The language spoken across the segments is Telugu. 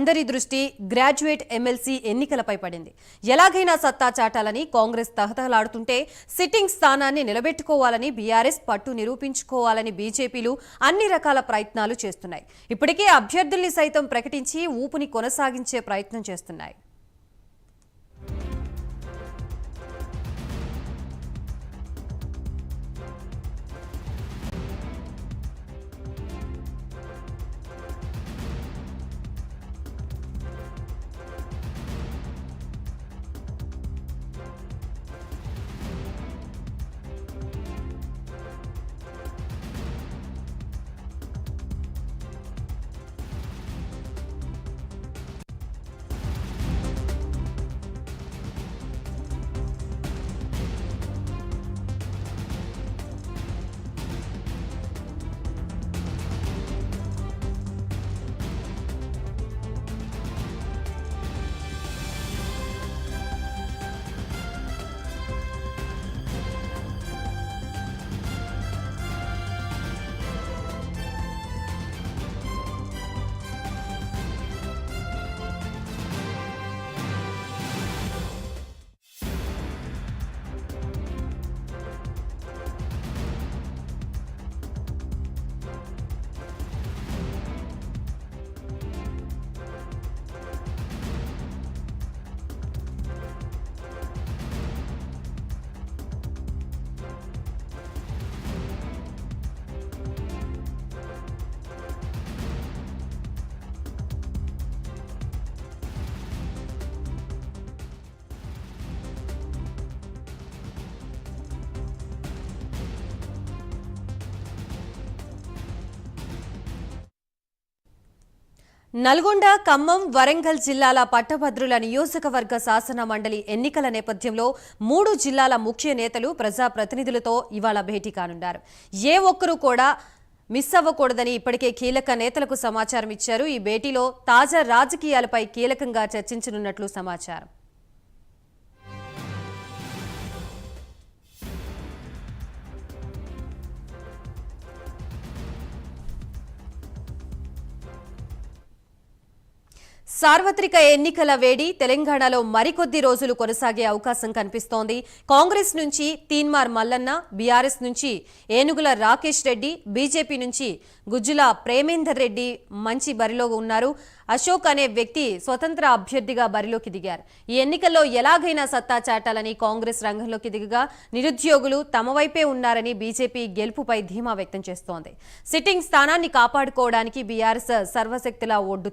అందరి దృష్టి గ్రాడ్యుయేట్ ఎమ్మెల్సీ ఎన్నికలపై పడింది. ఎలాగైనా సత్తా చాటాలని కాంగ్రెస్ తహతహలాడుతుంటే సిట్టింగ్ స్థానాన్ని నిలబెట్టుకోవాలని బీఆర్ఎస్ పట్టు నిరూపించుకోవాలని బీజేపీలు అన్ని రకాల ప్రయత్నాలు చేస్తున్నాయి. ఇప్పటికే అభ్యర్థుల్ని సైతం ప్రకటించి ఊపుని కొనసాగించే ప్రయత్నం చేస్తున్నాయి. నల్గొండ, ఖమ్మం, వరంగల్ జిల్లాల పట్టభద్రుల నియోజకవర్గ శాసన మండలి ఎన్నికల నేపథ్యంలో 3 జిల్లాల ముఖ్య నేతలు ప్రజాప్రతినిధులతో ఇవాళ భేటీ కానున్నారు. ఏ ఒక్కరూ కూడా మిస్ అవ్వకూడదని ఇప్పటికే కీలక నేతలకు సమాచారం ఇచ్చారు. ఈ భేటీలో తాజా రాజకీయాలపై కీలకంగా చర్చించనున్నట్లు సమాచారం. సార్వత్రిక ఎన్నికల వేడి తెలంగాణలో మరికొద్ది రోజులు కొనసాగే అవకాశం కనిపిస్తోంది. కాంగ్రెస్ నుంచి తీన్మార్ మల్లన్న, బీఆర్ఎస్ నుంచి ఏనుగుల రాకేష్ రెడ్డి, బీజేపీ నుంచి గుజ్జుల ప్రేమేందర్ రెడ్డి మంచి బరిలో ఉన్నారు. అశోక్ అనే వ్యక్తి స్వతంత్ర అభ్యర్థిగా బరిలోకి దిగారు. ఈ ఎన్నికల్లో ఎలాగైనా సత్తా చాటాలని కాంగ్రెస్ రంగంలోకి దిగగా నిరుద్యోగులు తమ వైపే ఉన్నారని బీజేపీ గెలుపుపై ధీమా వ్యక్తం చేస్తోంది. సిట్టింగ్ స్థానాన్ని కాపాడుకోవడానికి బీఆర్ఎస్ సర్వశక్తిలా ఒడ్డు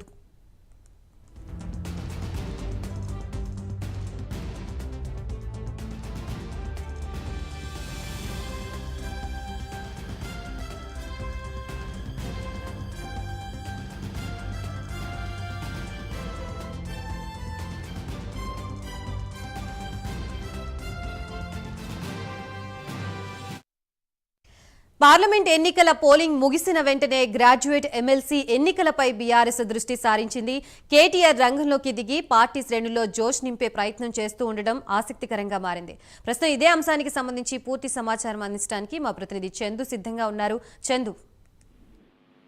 పార్లమెంట్ ఎన్నికల పోలింగ్ ముగిసిన వెంటనే గ్రాడ్యుయేట్ ఎమ్మెల్సీ ఎన్నికలపై బీఆర్ఎస్ దృష్టి సారించింది. కేటీఆర్ రంగంలోకి దిగి పార్టీ శ్రేణుల్లో జోష్ నింపే ప్రయత్నం చేస్తూ ఉండడం ఆసక్తికరంగా మారింది. ప్రస్తుతం ఇదే అంశానికి సంబంధించి పూర్తి సమాచారం అందించడానికి మా ప్రతినిధి చందు సిద్ధంగా ఉన్నారు. చందు,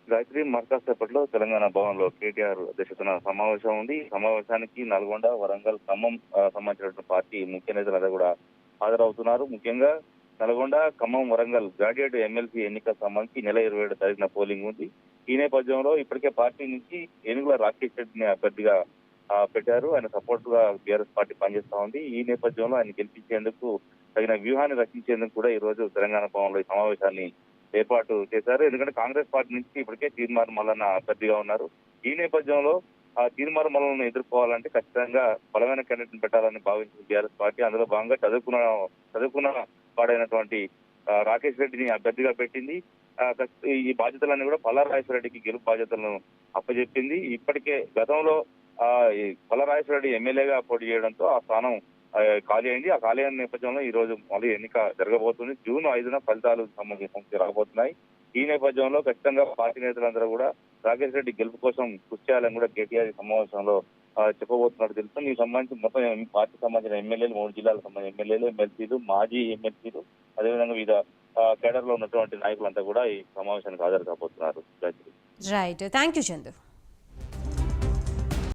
గాయత్రి, మరికాసేపట్లో తెలంగాణ భవన్ లో కేటీఆర్ అధ్యక్షతన సమావేశం ఉంది. సమావేశానికి నల్గొండ, వరంగల్, ఖమ్మం సంబంధించిన పార్టీ ముఖ్య నేతలందరూ కూడా హాజరవుతున్నారు. ముఖ్యంగా నల్గొండ, ఖమ్మం, వరంగల్ గ్రాడ్యుయేట్ ఎమ్మెల్సీ ఎన్నికలకు సంబంధించి నెల 27 తారీఖున పోలింగ్ ఉంది. ఈ నేపథ్యంలో ఇప్పటికే పార్టీ నుంచి ఏనుగుల రాకేష్ రెడ్డిని అభ్యర్థిగా పెట్టారు. ఆయన సపోర్ట్ గా బీఆర్ఎస్ పార్టీ పనిచేస్తా ఉంది. ఈ నేపథ్యంలో ఆయన గెలిపించేందుకు తగిన వ్యూహాన్ని రచించేందుకు కూడా ఈ రోజు తెలంగాణ భవన్ లో ఈ సమావేశాన్ని ఏర్పాటు చేశారు. ఎందుకంటే కాంగ్రెస్ పార్టీ నుంచి ఇప్పటికే తీన్మార్ మల్లన్న అభ్యర్థిగా ఉన్నారు. ఈ నేపథ్యంలో తీన్మార్ మల్లలను ఎదుర్కోవాలంటే ఖచ్చితంగా బలమైన క్యాండిడేట్ పెట్టాలని భావించిన బీఆర్ఎస్ పార్టీ అందులో భాగంగా చదువుకున్న వాడైనటువంటి రాకేష్ రెడ్డిని అభ్యర్థిగా పెట్టింది. ఈ బాధ్యతలన్నీ కూడా పల్లారాజేశ్వర రెడ్డికి గెలుపు బాధ్యతలను అప్పచెప్పింది. ఇప్పటికే గతంలో పల్లారాజేశ్వర రెడ్డి ఎమ్మెల్యేగా పోటీ చేయడంతో ఆ స్థానం ఖాళీ అయింది. ఆ ఖాళీ అయిన నేపథ్యంలో ఈ రోజు మళ్ళీ ఎన్నిక జరగబోతుంది. జూన్ 5న ఫలితాలు సంబంధించి రాబోతున్నాయి. ఈ నేపథ్యంలో ఖచ్చితంగా పార్టీ నేతలందరూ కూడా రాకేష్ రెడ్డి గెలుపు కోసం కృషి చేయాలని కూడా కేటీఆర్ సమావేశంలో చెప్పబోతున్నట్టు తెలుస్తుంది. ఈ సంబంధించి మొత్తం పార్టీ సంబంధించిన ఎమ్మెల్యేలు, 3 జిల్లాలకు సంబంధించిన ఎమ్మెల్యేలు, ఎమ్మెల్సీలు, మాజీ ఎమ్మెల్సీలు, అదేవిధంగా వివిధ కేడర్ లో ఉన్నటువంటి నాయకులంతా కూడా ఈ సమావేశానికి హాజరు కాబోతున్నారు. Right, thank you Chandu.